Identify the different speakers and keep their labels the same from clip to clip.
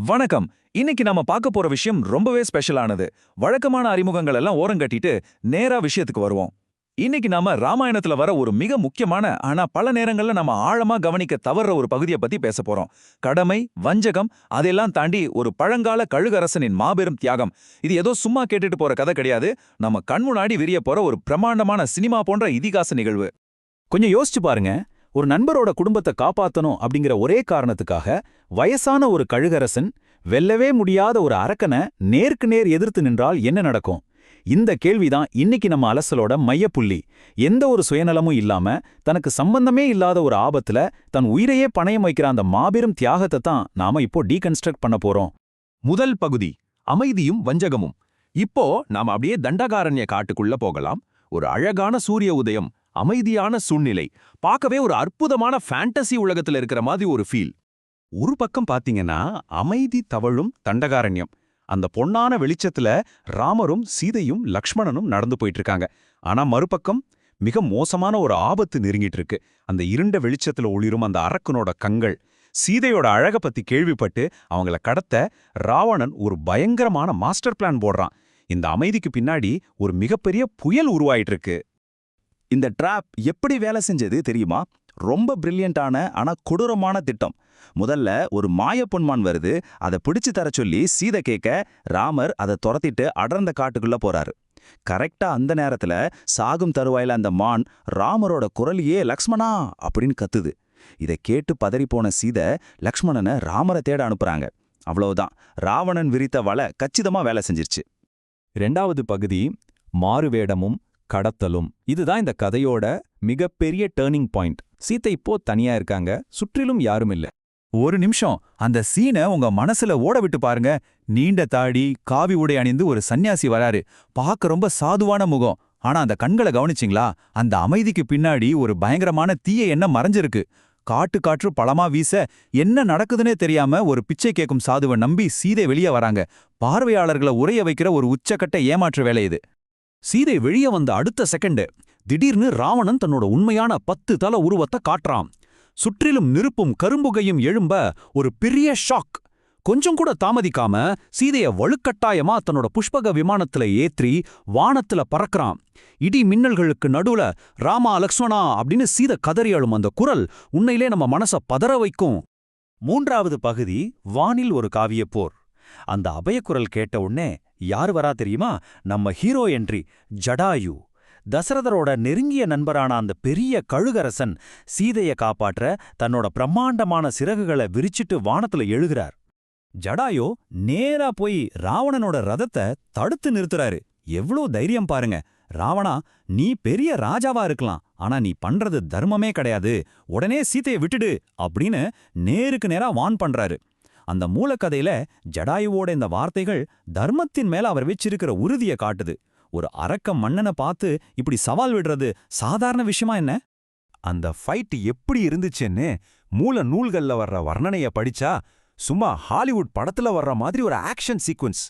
Speaker 1: வணக்கம். இன்னைக்கு நாம பார்க்க போற விஷயம் ரொம்பவே ஸ்பெஷலானது. வழக்கமான அறிமுகங்கள் எல்லாம் ஓரங்கட்டிட்டு நேரா விஷயத்துக்கு வருவோம். இன்னைக்கு நாம ராமாயணத்துல வர ஒரு மிக முக்கியமான ஆனா பல நேரங்கள்ல நம்ம ஆழமா கவனிக்க தவறுற ஒரு பகுதியை பத்தி பேச போறோம். கடமை, வஞ்சகம், அதெல்லாம் தாண்டி ஒரு பழங்கால கழுகரசனின் மாபெரும் தியாகம். இது ஏதோ சும்மா கேட்டுட்டு போற கதை கிடையாது. நம்ம கண் முன்னாடி விரிய போற ஒரு பிரமாண்டமான சினிமா போன்ற இதிகாச நிகழ்வு.
Speaker 2: கொஞ்சம் யோசிச்சு பாருங்க. ஒரு நண்பரோட குடும்பத்தை காப்பாத்தணும் அப்படிங்கிற ஒரே காரணத்துக்காக வயசான ஒரு கழுகரசன் வெல்லவே முடியாத ஒரு அரக்கனை நேருக்கு நேர் எதிர்த்து நின்றால் என்ன நடக்கும்? இந்த கேள்விதான் இன்னைக்கு நம்ம அலசலோட மையப்புள்ளி. எந்த ஒரு சுயநலமும் இல்லாம தனக்கு சம்பந்தமே இல்லாத ஒரு ஆபத்துல தன் உயிரையே பணயம் வைக்கிற அந்த மாபெரும் தியாகத்தை தான் நாம இப்போ டீகன்ஸ்ட்ரக்ட் பண்ண போறோம்.
Speaker 3: முதல் பகுதி, அமைதியும் வஞ்சகமும். இப்போ நாம அப்படியே தண்டகாரண்ய காட்டுக்குள்ள போகலாம். ஒரு அழகான சூரிய உதயம், அமைதியான சூழ்நிலை, பார்க்கவே ஒரு அற்புதமான ஃபேண்டசி உலகத்துல இருக்கிற மாதிரி ஒரு ஃபீல்.
Speaker 2: ஒரு பக்கம் பாத்தீங்கன்னா அமைதி தவழும் தண்டகாரண்யம். அந்த பொன்னான வெளிச்சத்துல ராமரும் சீதையும் லக்ஷ்மணனும் நடந்து போயிட்டு இருக்காங்க. ஆனா மறுபக்கம் மிக மோசமான ஒரு ஆபத்து நெருங்கிட்டு இருக்கு. அந்த இருண்ட வெளிச்சத்துல ஒளிரும் அந்த அரக்கனோட கண்கள். சீதையோட அழக பத்தி கேள்விப்பட்டு அவங்கள கடத்த ராவணன் ஒரு பயங்கரமான மாஸ்டர் பிளான் போடுறான். இந்த அமைதிக்கு பின்னாடி ஒரு மிகப்பெரிய புயல் உருவாயிட்டு இருக்கு. இந்த ட்ராப் எப்படி வேலை செஞ்சது தெரியுமா? ரொம்ப பிரில்லியண்டான ஆனா கொடூரமான திட்டம். முதல்ல ஒரு மாயப்பொன்மான் வருது. அதை பிடிச்சு தர சொல்லி சீதை கேட்க ராமர் அதை துரத்திட்டு அடர்ந்த காட்டுக்குள்ள போறாரு. கரெக்டா அந்த நேரத்துல சாகும் தருவாயில அந்த மான் ராமரோட குரலையே லக்ஷ்மணா அப்படின்னு கத்துது. இதை கேட்டு பதறிப்போன சீதை லக்ஷ்மணனை ராமரை தேட அனுப்புறாங்க. அவ்வளவுதான், ராவணன் விரித்த வலை கச்சிதமா வேலை செஞ்சிருச்சு. ரெண்டாவது பகுதி, மாறுவேடமும் கடத்தலும். இதுதான் இந்த கதையோட மிகப்பெரிய டேர்னிங் பாயிண்ட். சீத்தை இப்போ தனியா இருக்காங்க, சுற்றிலும் யாரும் இல்ல.
Speaker 1: ஒரு நிமிஷம் அந்த சீனை உங்க மனசுல ஓட விட்டு பாருங்க. நீண்ட தாடி, காவி உடை அணிந்து ஒரு சன்னியாசி வராரு. பார்க்க ரொம்ப சாதுவான முகம். ஆனா அந்த கண்களை கவனிச்சிங்களா? அந்த அமைதிக்கு பின்னாடி ஒரு பயங்கரமான தீய எண்ணம் மறைஞ்சிருக்கு. காற்று பழமா வீச என்ன நடக்குதுன்னே தெரியாம ஒரு பிச்சை கேட்கும் சாதுவை நம்பி சீதை வெளியே வராங்க. பார்வையாளர்களை உறைய வைக்கிற ஒரு உச்சக்கட்ட ஏமாற்று வேலை இது.
Speaker 2: சீதை வெளியே வந்த அடுத்த செகண்ட் திடீர்னு ராவணன் தன்னோட உண்மையான 10 தல உருவத்தை காட்டுறான். சுற்றிலும் நெருப்பும் கரும்புகையும் எழும்ப ஒரு பெரிய ஷாக். கொஞ்சம் கூட தாமதிக்காம சீதைய வலுக்கட்டாயமா தன்னோட புஷ்பக விமானத்துல ஏற்றி வானத்துல பறக்கிறான். இடி மின்னல்களுக்கு நடுவுல ராமா லக்ஷ்மணா அப்படின்னு சீதை கதறி அழும் அந்த குரல் உன்னையிலே நம்ம மனச பதற வைக்கும். மூன்றாவது பகுதி, வானில் ஒரு காவியப் போர். அந்த அபயக்குரல் கேட்ட உடனே யார் வரா தெரியுமா? நம்ம ஹீரோ என்ட்ரி, ஜடாயு. தசரதரோட நெருங்கிய நண்பரான அந்த பெரிய கழுகரசன் சீதைய காப்பாற்ற தன்னோட பிரம்மாண்டமான சிறகுகளை விரிச்சிட்டு வானத்துல எழுகிறார். ஜடாயோ நேரா போய் ராவணனோட ரதத்தை தடுத்து நிறுத்துறாரு. எவ்ளோ தைரியம் பாருங்க! ராவணா, நீ பெரிய ராஜாவா இருக்கலாம், ஆனா நீ பண்றது தர்மமே கிடையாது. உடனே சீதையை விட்டுடு அப்படின்னு நேருக்கு நேரா வான் பண்றாரு. அந்த மூலக்கதையில ஜடாயுவோட இந்த வார்த்தைகள் தர்மத்தின் மேல அவர் வச்சிருக்கிற உறுதியை காட்டுது. ஒரு அரக்க மன்னனை பார்த்து இப்படி சவால் விடுறது சாதாரண விஷயமா என்ன? அந்த ஃபைட் எப்படி இருந்துச்சுன்னு மூல நூல்கள்ல வர்ற வர்ணனைய படிச்சா சும்மா ஹாலிவுட் படத்துல வர்ற மாதிரி ஒரு ஆக்ஷன் சீக்வன்ஸ்.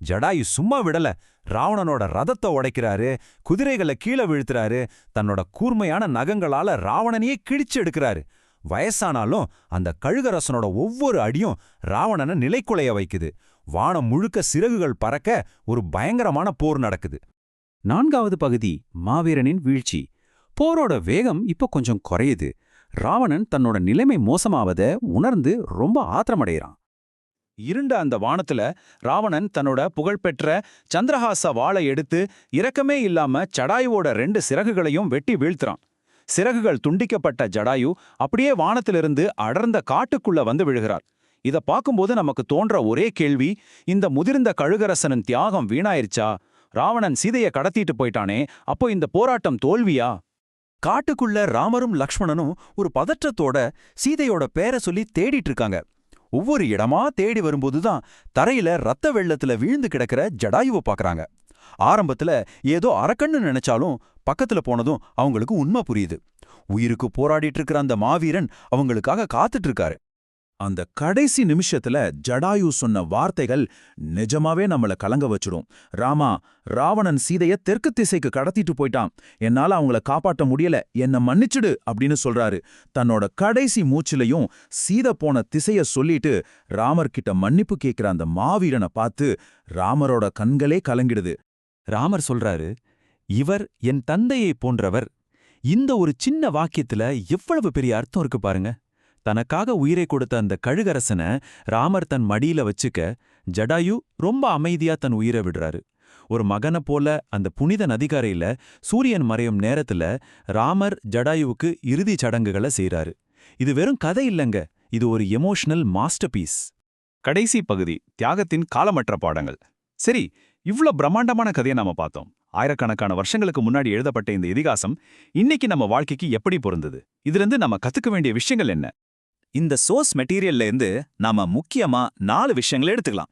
Speaker 2: ஜடாயு சும்மா விடல. ராவணனோட ரதத்தை உடைக்கிறாரு, குதிரைகளை கீழே வீழ்த்துறாரு, தன்னோட கூர்மையான நகங்களால ராவணனையே கிழிச்சு எடுக்கிறாரு. வயசானாலும் அந்த கழுகரசனோட ஒவ்வொரு அடியும் ராவணனை நிலைக்குலைய வைக்குது. வானம் முழுக்க சிறகுகள் பறக்க ஒரு பயங்கரமான போர் நடக்குது. நான்காவது பகுதி, மாவீரனின் வீழ்ச்சி. போரோட வேகம் இப்போ கொஞ்சம் குறையுது. ராவணன் தன்னோட நிலைமை மோசமாவத உணர்ந்து ரொம்ப ஆத்திரமடைகிறான். இருண்ட அந்த வானத்துல ராவணன் தன்னோட புகழ்பெற்ற சந்திரஹாச வாளை எடுத்து இரக்கமே இல்லாம ஜடாயுவோட 2 சிறகுகளையும் வெட்டி வீழ்த்துறான். சிறகுகள் துண்டிக்கப்பட்ட ஜடாயு அப்படியே வானத்திலிருந்து அடர்ந்த காட்டுக்குள்ள வந்து விழுகிறார். இத பார்க்கும்போது நமக்கு தோன்ற ஒரே கேள்வி, இந்த முதிர்ந்த கழுகரசனின் தியாகம் வீணாயிருச்சா? ராவணன் சீதையை கடத்திட்டு போயிட்டானே, அப்போ இந்த போராட்டம் தோல்வியா? காட்டுக்குள்ள ராமரும் லக்ஷ்மணனும் ஒரு பதற்றத்தோட சீதையோட பேரை சொல்லி தேடிட்டு இருக்காங்க. ஒவ்வொரு இடமா தேடி வரும்போதுதான் தரையில ரத்த வெள்ளத்துல வீழ்ந்து கிடக்கிற ஜடாயுவை பாக்குறாங்க. ஆரம்பத்துல ஏதோ அரக்கன்னு நினைச்சாலும் பக்கத்துல போனதும் அவங்களுக்கு உண்மை புரியுது. உயிருக்கு போராடிட்டு இருக்கிற அந்த மாவீரன் அவங்களுக்காக காத்துட்டு இருக்காரு.
Speaker 1: அந்த கடைசி நிமிஷத்துல ஜடாயு சொன்ன வார்த்தைகள் நிஜமாவே நம்மள கலங்க வச்சிடும். ராமா, ராவணன் சீதைய தெற்கு திசைக்கு கடத்திட்டு போயிட்டான். என்னால அவங்கள காப்பாற்ற முடியல, என்ன மன்னிச்சிடு அப்படின்னு சொல்றாரு. தன்னோட கடைசி மூச்சிலையும் சீதை போன திசைய சொல்லிட்டு ராமர் கிட்ட மன்னிப்பு கேட்கிற அந்த மாவீரனை பார்த்து ராமரோட கண்களே கலங்கிடுது.
Speaker 2: ராமர் சொல்றாரு, இவர் என் தந்தையை போன்றவர். இந்த ஒரு சின்ன வாக்கியத்துல எவ்வளவு பெரிய அர்த்தம் இருக்கு பாருங்க. தனக்காக உயிரை கொடுத்த அந்த கழுகரசனை ராமர் தன் மடியில வச்சுக்க ஜடாயு ரொம்ப அமைதியா தன் உயிரை விடுறாரு. ஒரு மகனை போல அந்த புனித நதிக்கரையில சூரியன் மறையும் நேரத்துல ராமர் ஜடாயுவுக்கு இறுதி சடங்குகளை செய்றாரு. இது வெறும் கதை இல்லங்க, இது ஒரு எமோஷனல் மாஸ்டர்பீஸ்.
Speaker 3: கடைசி பகுதி தியாகத்தின் காலமற்ற பாடங்கள். சரி, இவ்ளோ பிரம்மாண்டமான கதையை நாம பார்த்தோம். ஆயிரக்கணக்கான வருஷங்களுக்கு முன்னாடி எழுதப்பட்ட இந்த இதிகாசம் இன்னைக்கு நம்ம வாழ்க்கைக்கு எப்படி பொருந்தது? இதிலிருந்து நம்ம கத்துக்க வேண்டிய விஷயங்கள் என்ன?
Speaker 1: இந்த சோர்ஸ் மெட்டீரியல்ல இருந்து நாம முக்கியமா 4 விஷயங்களை எடுத்துக்கலாம்.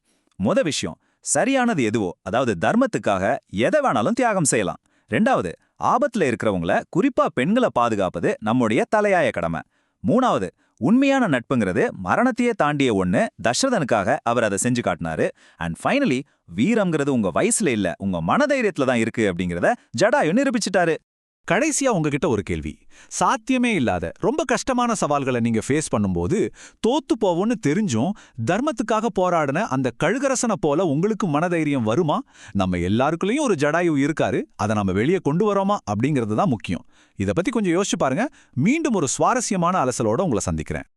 Speaker 1: விஷயம், சரியானது எதுவோ, அதாவது தர்மத்துக்காக எதை வேணாலும் தியாகம் செய்யலாம். 2வது, ஆபத்துல இருக்கிறவங்கள, குறிப்பா பெண்களை பாதுகாப்பது நம்முடைய தலையாய கடமை. 3வது, உண்மையான நட்புங்கிறது மரணத்தையே தாண்டிய ஒண்ணு. தசரதனுக்காக அவர் அதை செஞ்சு காட்டினாரு. அண்ட் ஃபைனலி, வீரம்ங்கிறது உங்க வயசுல இல்ல, உங்க மனதைரியத்துல தான் இருக்கு அப்படிங்கிறத ஜடாயு நிரூபிச்சிட்டாரு.
Speaker 2: கடைசியா உங்ககிட்ட ஒரு கேள்வி. சாத்தியமே இல்லாத ரொம்ப கஷ்டமான சவால்களை நீங்க ஃபேஸ் பண்ணும்போது தோத்து போவோன்னு தெரிஞ்சும் தர்மத்துக்காக போராடின அந்த கழுகரசனை போல உங்களுக்கு மனதைரியம் வருமா? நம்ம எல்லாருக்குள்ளேயும் ஒரு ஜடாயு இருக்காரு, அதை நம்ம வெளியே கொண்டு வரோமா அப்படிங்கிறது தான் முக்கியம். இதை பத்தி கொஞ்சம் யோசிச்சு பாருங்க. மீண்டும் ஒரு சுவாரஸ்யமான அலசலோட உங்களை சந்திக்கிறேன்.